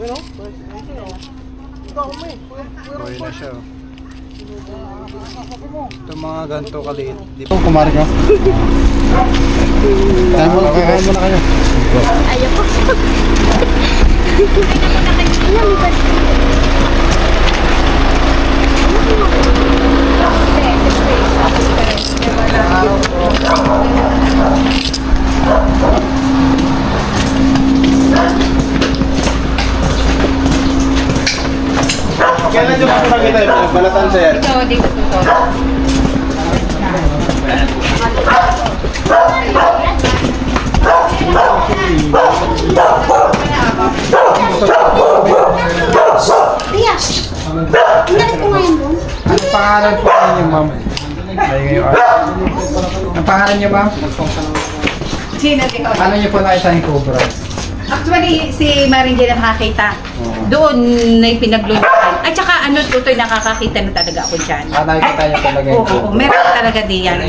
Okay na siya. Ito mga ganito kaliit. Ito kumari ka. Kaya mo na kayo. Ayaw ko. Kailan nyo pa nakita yung balatan, sir? Ito, dito to. Tia, hindi ko ngayon doon. Ano pangalan po ninyo, ma'am? Ang pangalan niyo, ma'am? Sino di ko? Paano niyo po nakita yung cobra? Actually, si Maring Jane nakakita. Doon na yung pinaglulukan. At saka ano, tutoy nakakakita na talaga ako dyan. Nakikita niyo talaga yung Oo, meron talaga diyan.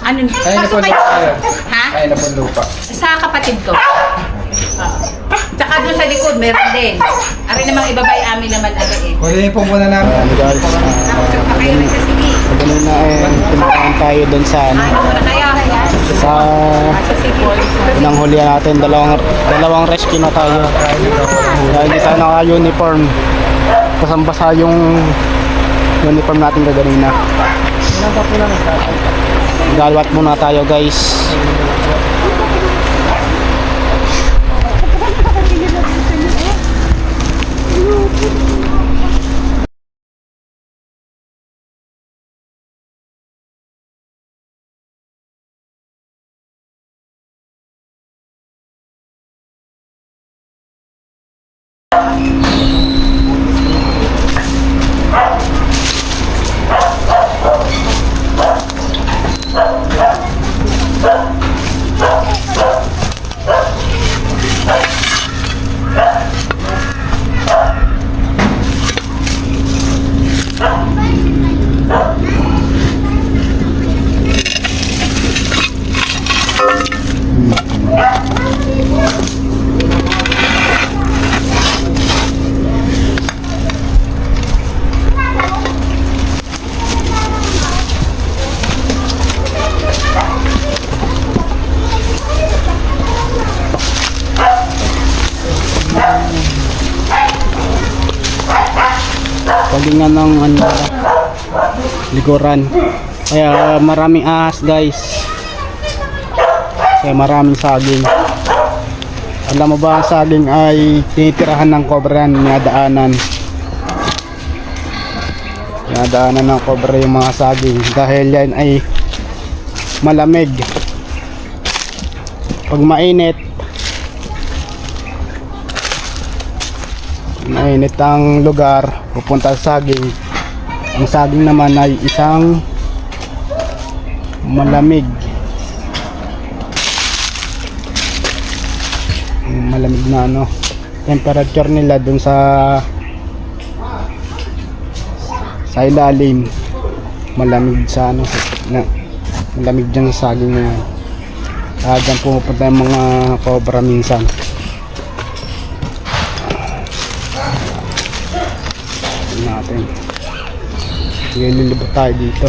Ano? Kaya na po Pasok lupa kayo? Ha? Kaya na po lupa. Sa kapatid ko. Tsaka doon sa likod, meron din. Ari namang ibabay amin naman ano eh. Kunin po muna namin. Ano guys? Tapos pa kayo rin sa sige. Ganun na pinakain tayo dun sa Ano muna kayo? sa Sa sige. unang huli natin. Dalawang rescue na tayo. Dahil hindi tayo naka-uniform. Kasambasa yung uniform natin kaganina. Galwat muna tayo guys. Palingan ng likuran. Kaya maraming ahas guys. Kaya maraming saging. Alam mo ba ang saging ay tinitirahan ng cobra, ninadaanan ng cobra yung mga saging dahil yan ay malamig. Pag mainit ang lugar, pupunta sa saging. Ang saging naman ay isang malamig na temperature nila dun sa ilalim, malamig sa malamig dyan sa saging na yan. Dyan pumupunta yung mga cobra minsan. Natin lilibot tayo dito.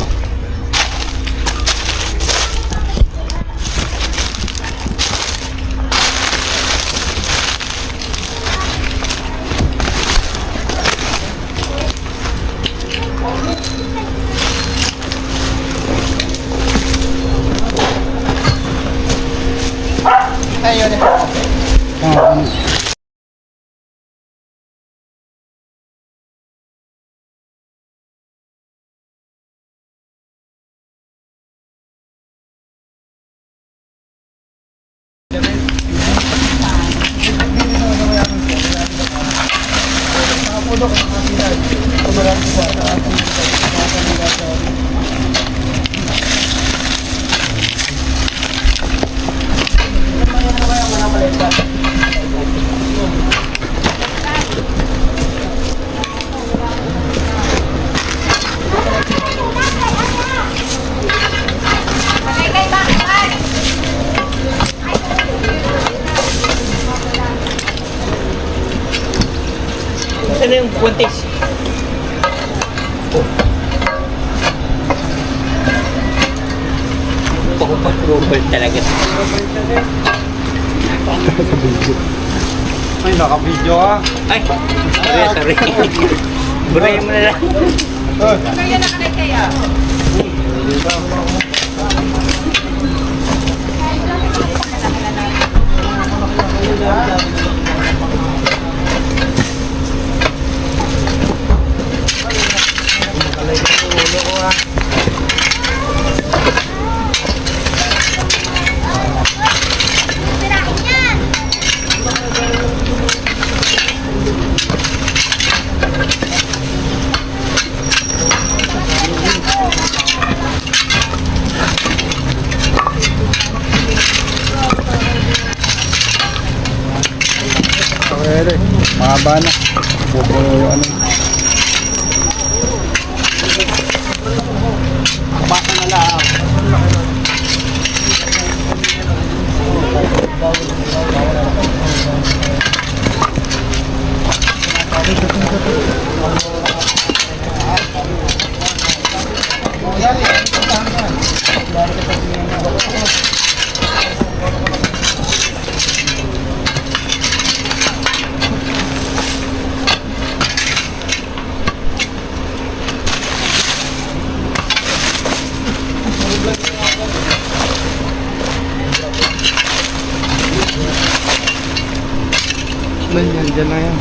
Ayun. Nasaan na yung buntis? Pagpapapropal talaga. Ay, naka-video ka. Ay! Sorry. Buray mo na lang. Kaya nakalay kaya. Pwede. Mahaba na. Pupuno yung ano. Kapasa na lang. Yan, dyan na yan.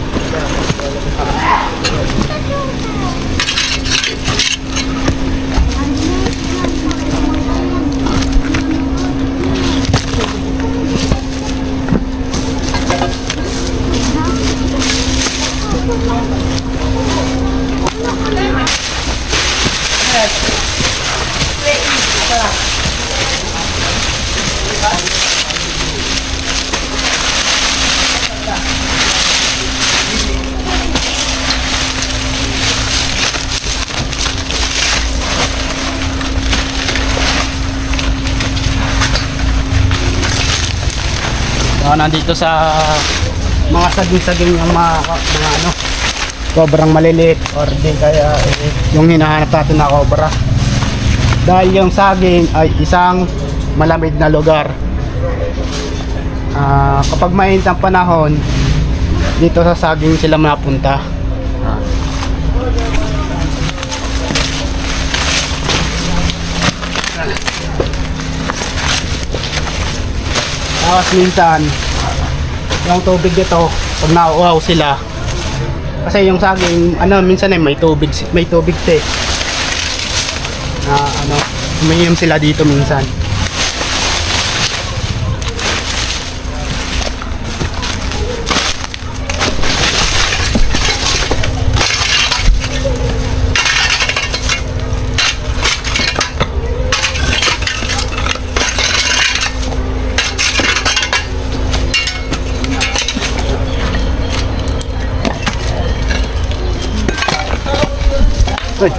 Nandito sa mga saging-saging yung mga ano, sobrang maliliit or di kaya yung hinahanap natin na cobra. Dahil yung saging ay isang malamig na lugar. Kapag mainit ang panahon, dito sa saging sila mapunta. Tapos minsan yung tubig dito pag nauuhaw sila kasi yung saging ano minsan ay may tubig te na ano umiinom sila dito minsan. Uy.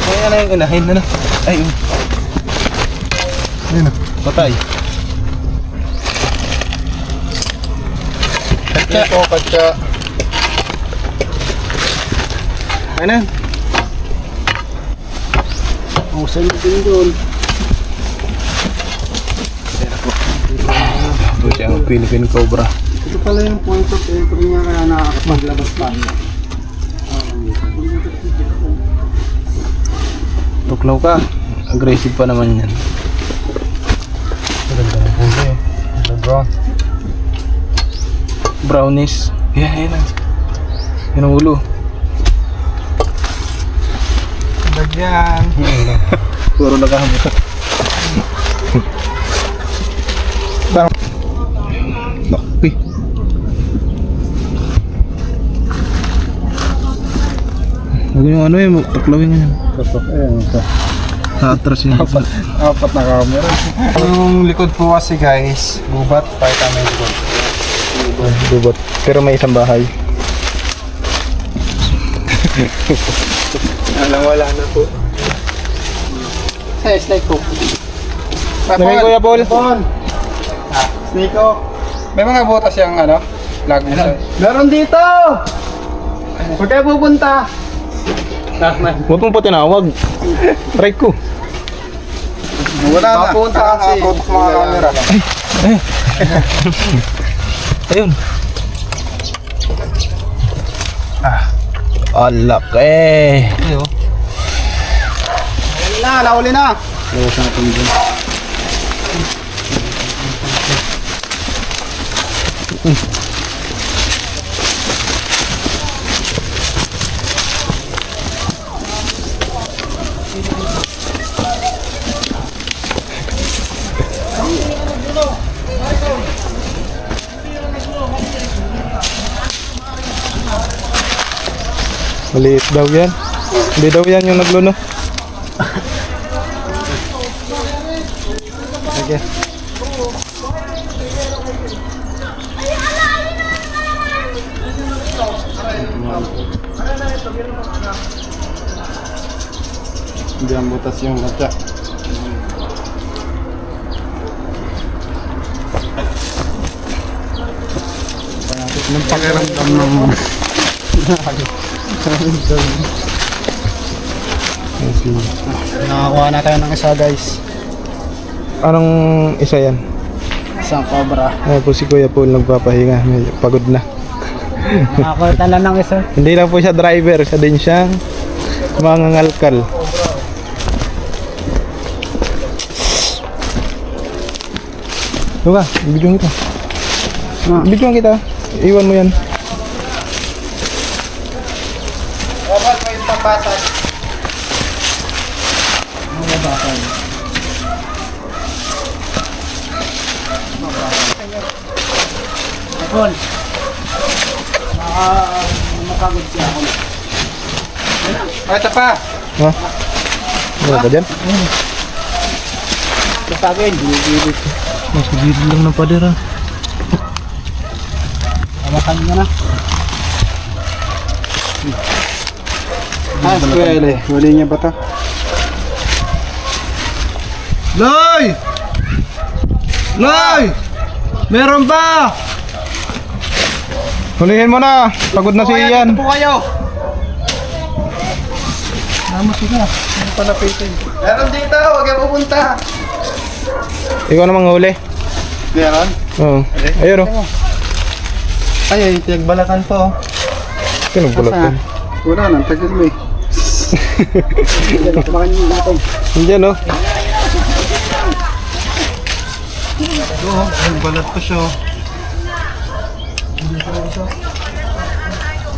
Ay, ano yung unahin na na? Ay, Ayun. patay. Katsa po, katsa. Ano? Oh, sa'yo din doon. Ito siya ang Philippine Cobra. Ito pala yung point of entry niya kaya nakakapaglabas pa. Tuklaw ka. Aggressive pa naman yan. Ganda ng puso eh. Brown. Brownies. Yan, yan lang. Yan ang ulo. Bagyan. Puro nakahamot. Parang... Nakpi. Huwag yung ano eh, tuklawin nga yan. Atras yun. Apat na camera. Yung likod po kasi guys, gubat, pakita mo yung likod. Bubot. Pero may isang bahay. Wala na po. Say, snake ko. Lagay Kuya Paul. Snake ko. May mga butas yung ano? Lag mo sa... Meron dito! Huwag kayo pupunta. Huwag mong pa tinawag. Try ko. Wala na. Mapunta kasi. Mga camera. Ayun. Alak eh. Nahuli na. Maliit daw yan. Hindi daw yan yung nagluno. Sige. Hindi ang butas yung katsa. Nang pakiramdam ng nakakuha na tayo ng isa guys. Anong isa yan? Isang cobra. Ay po si Kuya Paul nagpapahinga. Medyo pagod na. Nakakuha na ng isa. Hindi lang po siya driver. Siya din siyang mangangalkal. Diba? Bigyan kita. Bigyan kita. Iwan mo yan. Dapat may papasan. Mga basan. Apol. Makagod siya ako. Ay, ito pa. Ha? Wala ka dyan? Ito sa akin. Binibigit. Mas gilid lang ng pader ha. Tamakan mo na. Ah, swele. Huli niya ba ito? Loy! Loy! Meron ba? Hulihin mo na. Pagod na si Ian. Ito po kayo. Namas ko na. Ano pa napitin? Meron dito. Huwag kayo pupunta. Ikaw namang huli. Meron? Oo. Ayun o. Ay, pinagbalatan po. Sino bulat yan? Wala nang tagal mo eh. Kumakan nyo natin. Nandiyan o. Ito, ang balat pa siya.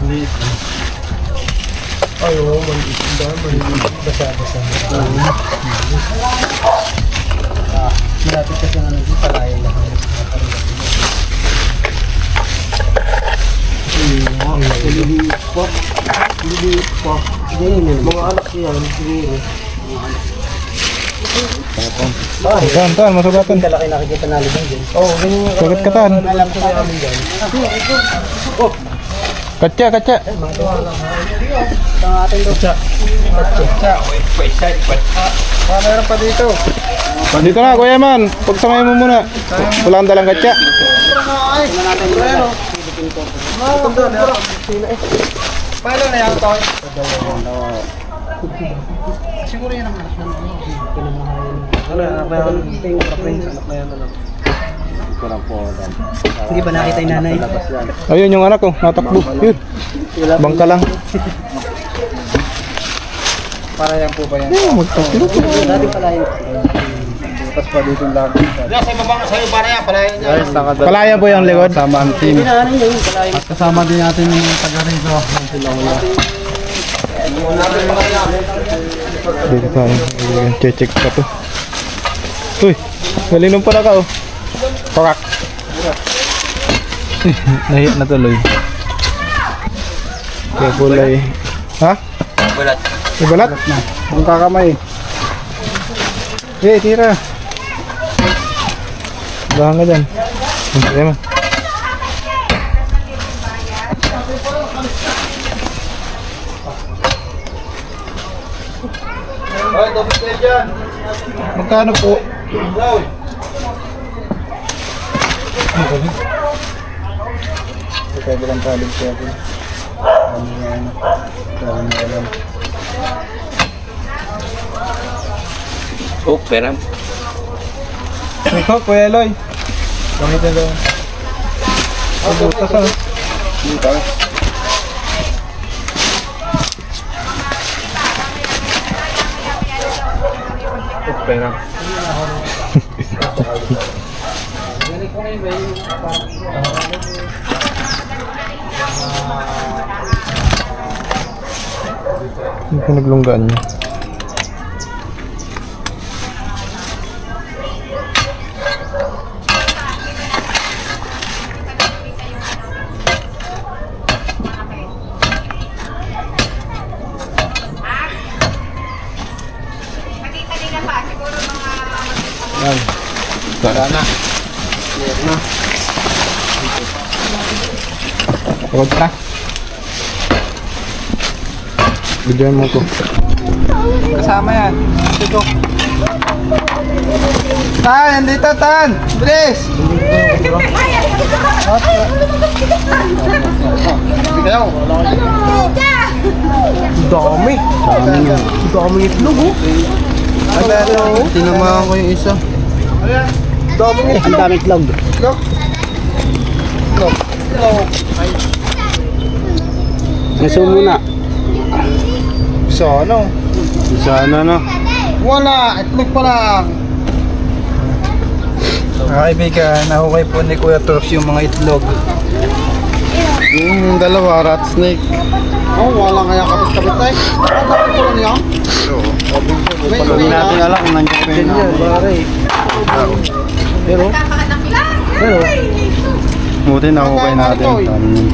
Maliit. Ay, oo, maliit. Maliit. Basa-basa. Malapit kasi nga nandito, palayan lang. Liliit po. Liliit po. Mga anak yan, siguro. Tan, tan, masugatan. Kalaki nakikita na libang dyan. Oo, ganyan yung Sagat ka tan. alam ko namin dyan. Katya, katya. Ang ating dosa. Meron pa dito. Dito na, Kuya Man. Pagsamay mo muna. Wala kang dalang katya. Paano na yan ito? Siguro yan ang anak na ano, anak na yan. Anak na yan. Hindi ba nakita yung nanay? Ayun yung anak ko, natakbo. Yun. Bangka lang. Para yan po ba yan? Oo, magtakilo po. Dati pala yun. Bukas pa dito lang. Sa ibabang sa iyo para yan, palayan niya. Guys, palaya po yung likod. Kasama ang team. At kasama din natin yung taga rito. Dito tayo. Check pa to. Uy, galinong pala ka oh. Pakak. Nahiya na tuloy. Kaya kulay. Ha? Balat. Ibalat? Ang kakamay. Tira. Bahan ka dyan. Hindi naman. Ay, dapat kayo dyan. Magkano po? Ito tayo bilang talig siya. Ano yan? Ano yan? Oh, pera. Ito, Kuya Eloy. Gamitin daw. Butas ah. Dito. Oh, pera. Yung pinaglunggaan niya. Yan. Tara na. Clear na. Pagod na. Bigyan mo ko. Kasama yan. Dito. Tan, nandito Tan. Bilis. Bigyan mo. Dami. Dami itlog oh. Tinamahan ko yung isa. Ang daming cloud. Naso muna. So ano? Sana no. Wala, itlog pa lang. Mga kaibigan, nahukay po ni Kuya Torx yung mga itlog. Yung dalawa, rat snake. Oh, wala kaya kapit-kapit tayo. Ang kapit ko lang yan. Hindi natin alam kung nandiyan pa yun. Pero, buti nahukay natin.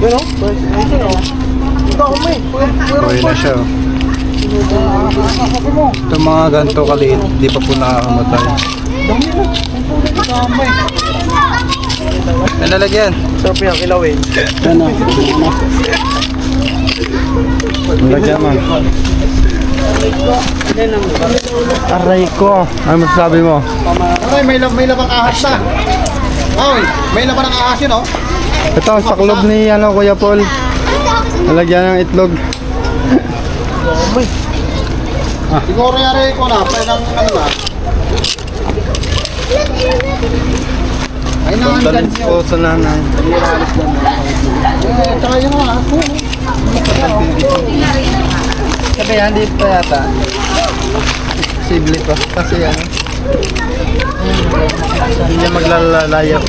Pero, Buhay na siya. Ito mga ganito kaliit, di pa po nakakamatay. Nalalagyan. sarap yung kilawin. Ano? Nalagyan man. Aray ko. Ano masasabi mo? Aray, may labang ahas na. Oy, may laban ng ahas yun oh. Ito, sa club ni Kuya Paul. Nalagyan ng itlog. Siguro yari ko na, pwede ng ano na. Ay na, ang Dalis ko sa nanay. tsaka yun na. Sabi yan, di pa yata. Posible pa. Kasi ano. Hindi niya maglalayap.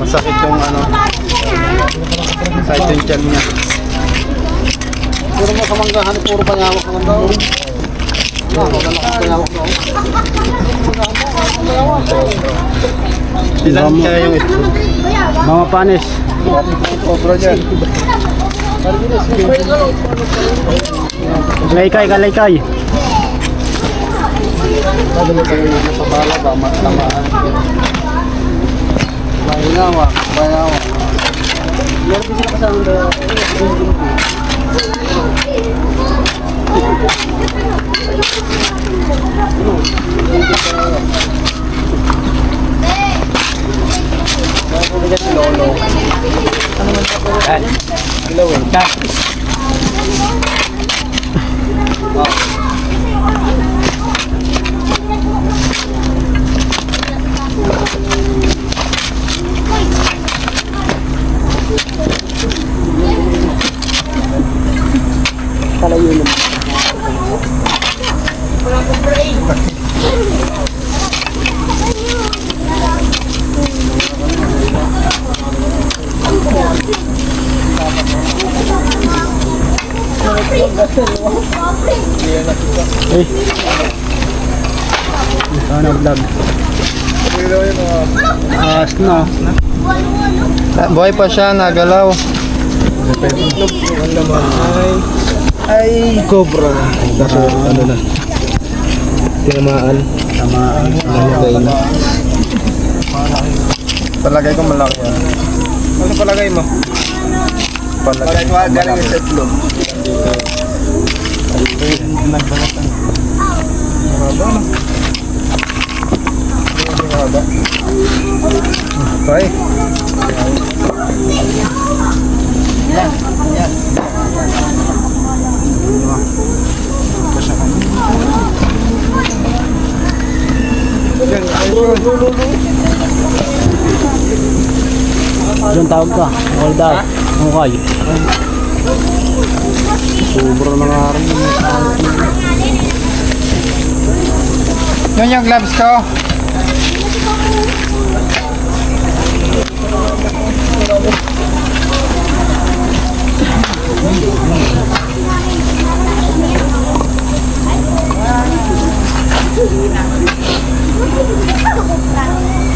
Masakit yung ano. Masakit yung tiyan niya. Puro mo kamanggahan, puro panyawak naman daw. Ako na lang panyawak daw. Ilan kaya yung ito? Mga panis. Obra dyan. Kalaykay, kalaykay. Sa bala ba? Matamaan. Panyawak, panyawak. Palayo naman. Sana vlog. No. Buhay pa siya, nagalaw. Ay, cobra. Kaso ano na. Tinamaan. Tamaan. Malagay na. Palagay ko malaki yan. Ano palagay mo? Palagay ko galing sa itlog. Nagbalatan. Maraba na. Maraba. Okay. Yan. Yan. Diyan tawag ka. Hold up. Okay. Sobrang nangaran yung Yan yung gloves ko.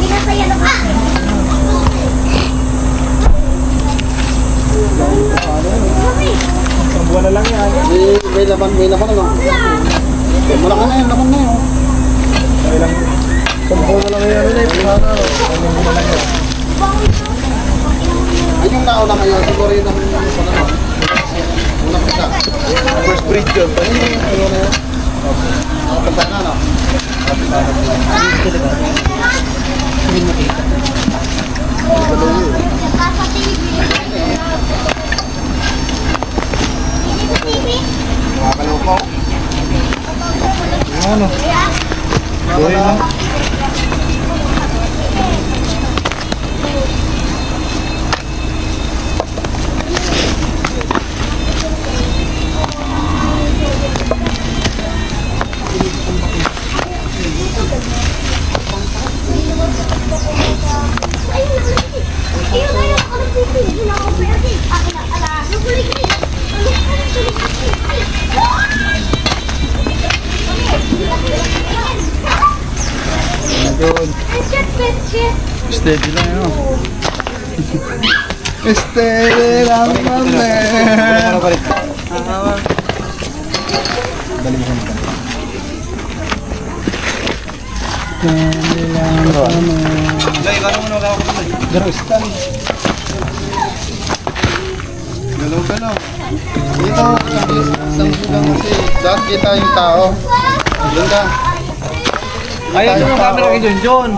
Pinasayalo ka! Buwan na lang yan. may laman ano? Malaki na yun, laman na yun. Buwan na lang yan ulit. Ay, yung nauna ngayon, siguro yun ang unang pisa. First bridge yun. Ayun na yun. Nakapagpag na, no? Makakalupaw. Ano? Buhay na. Steady lang yun. Steady lang kami. Garustan. Galaw ka lang. Dito, isang lang kasi. Dapat kita yung tao. Doon ka. Ayun yung camera kay John John.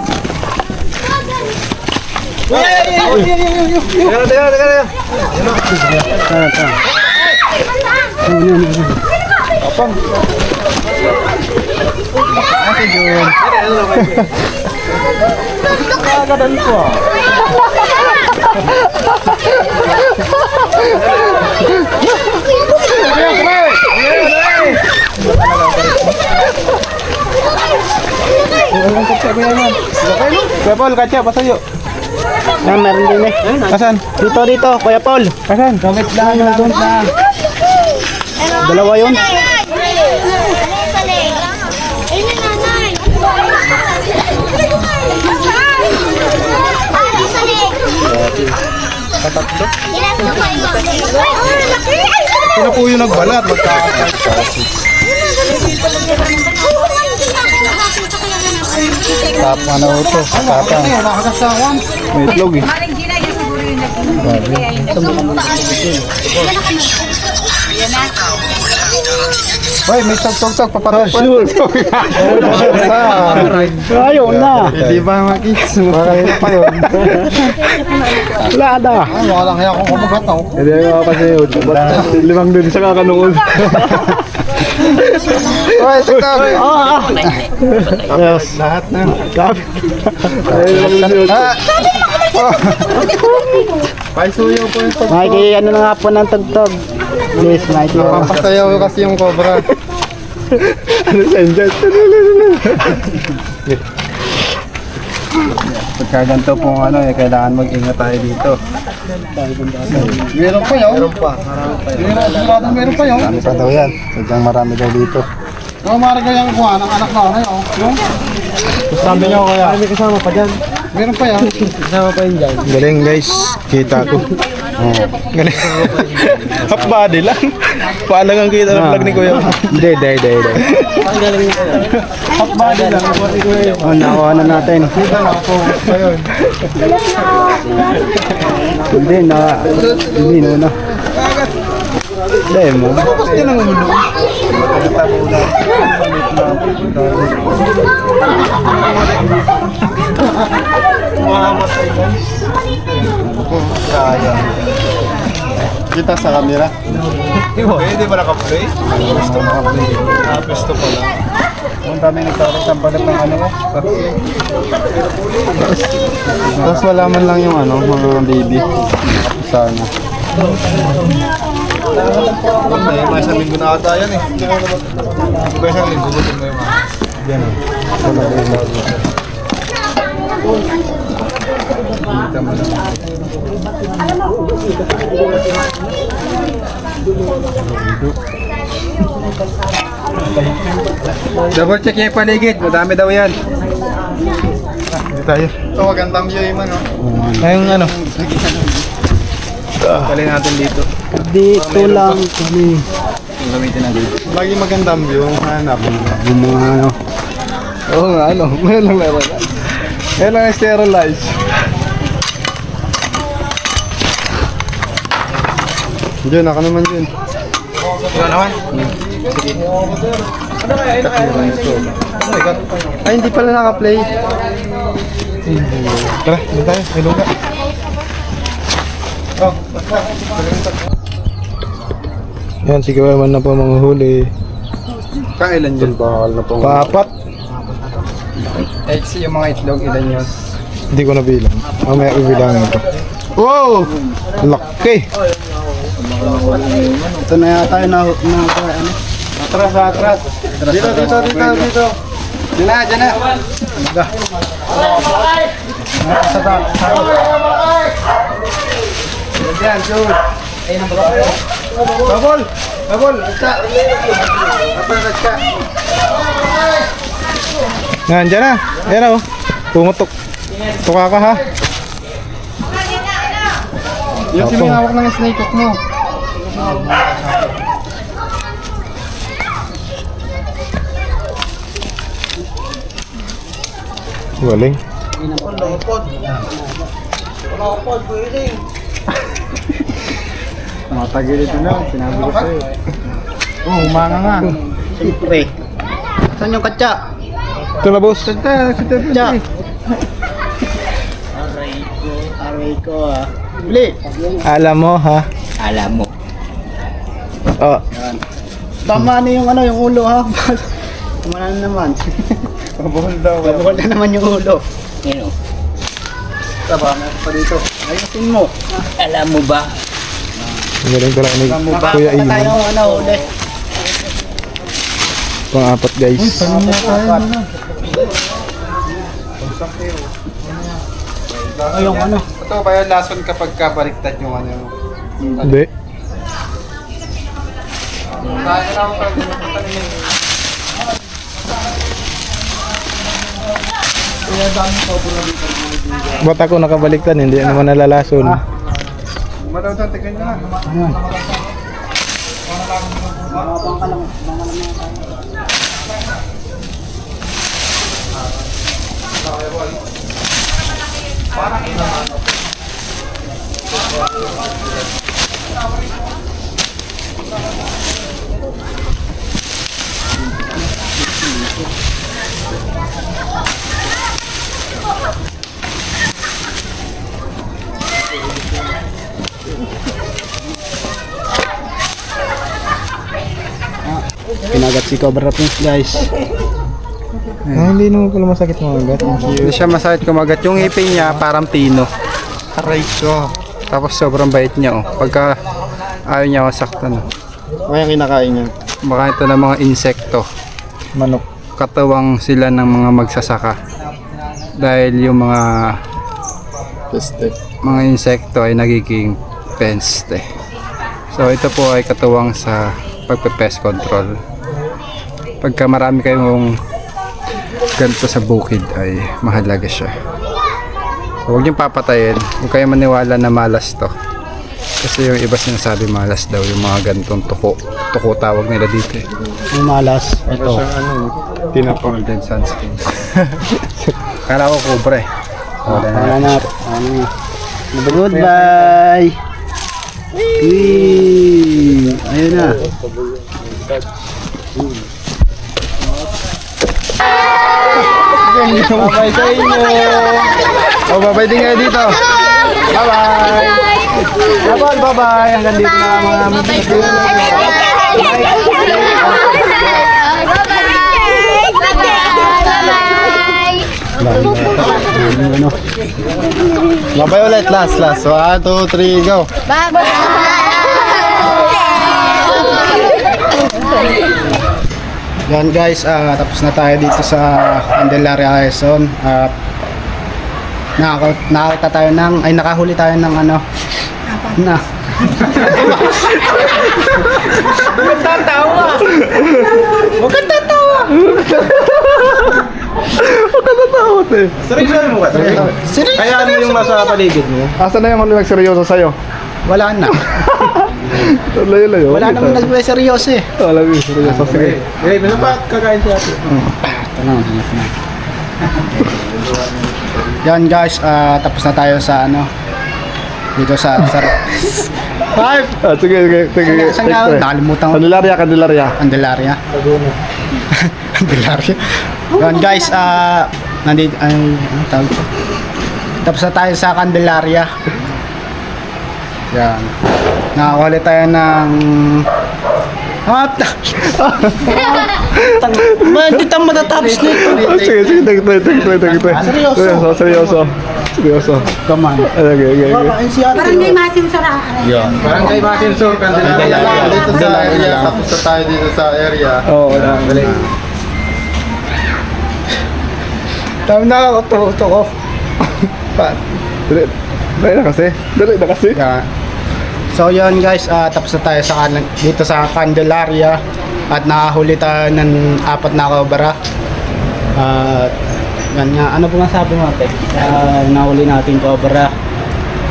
Teka. Tara. Apang. Ate John. Kagadan ko ah. Kuya Paul, katya, pasayo. Yan, meron din eh. Asan? Dito, Kuya Paul. Asan? Gamit lang. Dalawa yun. Patatlo. Sino po yung nagbalat? Tapa na ito. Tapa. May itlog eh. Maring Gina, yan siguro yung naging. Yan na. Hoy, may tog-tog. Papatok. Sure. Ayaw na. Hindi ba makis? Makakita pa yun. Wala na. Wala lang kaya akong kumagataw. Hindi ako kasi limang din sa kakanood. Hoy, tog-tog. Yes. Lahat na. Kapit. Paisuyo po yung tog-tog. Mikey, ano na nga po ng tugtog. Please, Mikey. Pampasayaw kasi yung cobra. Ano yan dyan? Pagka ganito pong ano eh, kailangan mag-ingat tayo dito. Meron pa yun? Meron pa. Meron pa yun? Marami pa daw yan. Sadyang marami daw dito. Oo, marami kayang kuha ng anak na ano yun. Sabi niyo kaya. May kasama pa dyan. Meron pa yan. Kasama pa yun dyan. Galing guys. Kita ko. Oh. Galing. Half body lang. Paalang ang kita ng vlog ni Kuya. Hindi. Half body lang. Oh, nakuha na natin. Hindi na. Hindi mo. Focus din ang ulo. Kita sa camera. Hindi ba naka-play? Gusto naka-play. Gusto pala. Ang dami nagkakalit ang balat ng ano. Tapos wala man lang yung ano, mga baby. Sana. May isang linggo na ata yan eh. May isang linggo, butin mo yung mga. Yan o. Kita mo lang. Double check yung paligid, madami daw yan. Dito tayo. Ito, magandang view yung ano. Ngayong ano? Talin natin dito. Dito lang kami. Gamitin natin. Lagi magandang view, hanap. Yung mga ano. Oo nga, ano, mayroon lang meron. Mayroon lang sterilize. Diyan, ako naman din. Ikaw naman? Sige. Ay, hindi pala naka-play. Tara, doon tayo. May luga. Oh, Yan, si Kuya man na po mga huli. kailan yun? Bakal na po. Papat. X yung mga itlog, ilan yun? Hindi ko nabilang. Mamaya bibilangin ko. Wow! Laki! Ito na yata tayo na ano? Atras. Dito. Diyan na. Diyan, shoot. Babol. Agka. Nga, dyan na. Ayan o. Pumutok. Tuka ka ha. Yung sinihawak ng snake hook mo. Galing. Matagil ito na, sinabi ko sa'yo. Oh, humanga nga. Siyempre. Saan yung katsa? Ito na boss. Katsa. Aray ko ah. Bili. Alam mo ha. Alam mo. Oh. Tama na yung ano, yung ulo ha. Kumana na naman. Pabuhol daw. Pabuhol na naman yung ulo. Yun o. Taba, pa dito. Ayusin mo. Alam mo ba? Galing talaga ni Kuya Iwan. Tayo ano uli. Pang-apat guys. Yung ano? Ito ba yung lason kapag kabaliktad yung ano? Hindi. Ba't ako nakabaliktad? Hindi naman nalalason. Madaw sa tignan nyo na. Kinagat si Cobra Prince guys. Hindi naman pala masakit mga gat. Hindi siya masakit kumagat. Yung ngipin niya parang pino. Aray ko. Tapos sobrang bait niya oh. Pagka ayaw niya masaktan. Kaya kinakain niya. Baka ito ng mga insekto. manok. Katawang sila ng mga magsasaka. Dahil yung mga insekto ay nagiging peste. So ito po ay katuwang sa pagpe-pest control. Pagka marami kayong ganito sa bukid ay mahalaga siya. So huwag niyong papatayin. Huwag kayong maniwala na malas to. Kasi yung iba sinasabi malas daw yung mga ganitong tuko. Tuko tawag nila dito eh. Yung malas. Ito. Tinapang din sunscreen. Kala ko cobra eh. Wala na. Goodbye. Ayun na. Bye sa inyo. Oh, babay din kayo dito. Bye-bye. Bye-bye. Hanggang dito na mga ano. Bye-bye ulit. Last. 1, 2, 3, go. Yan guys, tapos na tayo dito sa Candelaria Quezon at nakakita tayo ng, ay nakahuli tayo ng ano na Huwag tatawa! Huwag kang tatawa! Seryoso mo ba? Seryoso? Kaya ano yung nasa paligid mo? Asa na yung nagseryoso sa'yo? Wala na. Layo-layo. Wala namang nagbe-seryoso eh. Wala yung seryoso. Sige. Eh, ano ba kakain siya? Yan guys, tapos na tayo sa ano dito sa Five! Sige. Saan nga? Nakalimutan ko. Candelaria. Candelaria. Candelaria. Yan guys, nandito, ano tawag ito? Tapos na tayo sa Candelaria. Yan. Nakakuli tayo ng Hindi tayo matatapos nito. Sige. Seryoso. Come on. Okay. Parang may masim sa raan. Parang kay Martin Sur, Candelaria. Dito sa area. Tapos na tayo dito sa area. Oo, galing. Tama na ako, tuto ko. Dali na kasi. Yeah. So yun guys, tapos na tayo sa dito sa Candelaria at nakahuli tayo ng 4 na cobra. Yan nga, ano po nga sabi mo ate? Nahuli natin cobra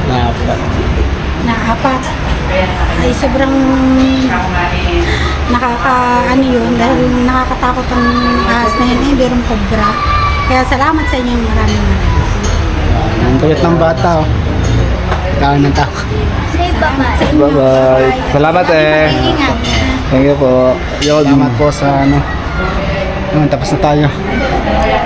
na 4. Naapat. Ay sobrang ano yun dahil nakakatakot ang ahas na yun berong cobra. Kaya salamat sa inyo maraming. Ang kulit ng bata oh. Tao ng tao. Bye-bye. Salamat eh. Ingat. Thank you po. Salamat po sa ano. Tapos na tayo.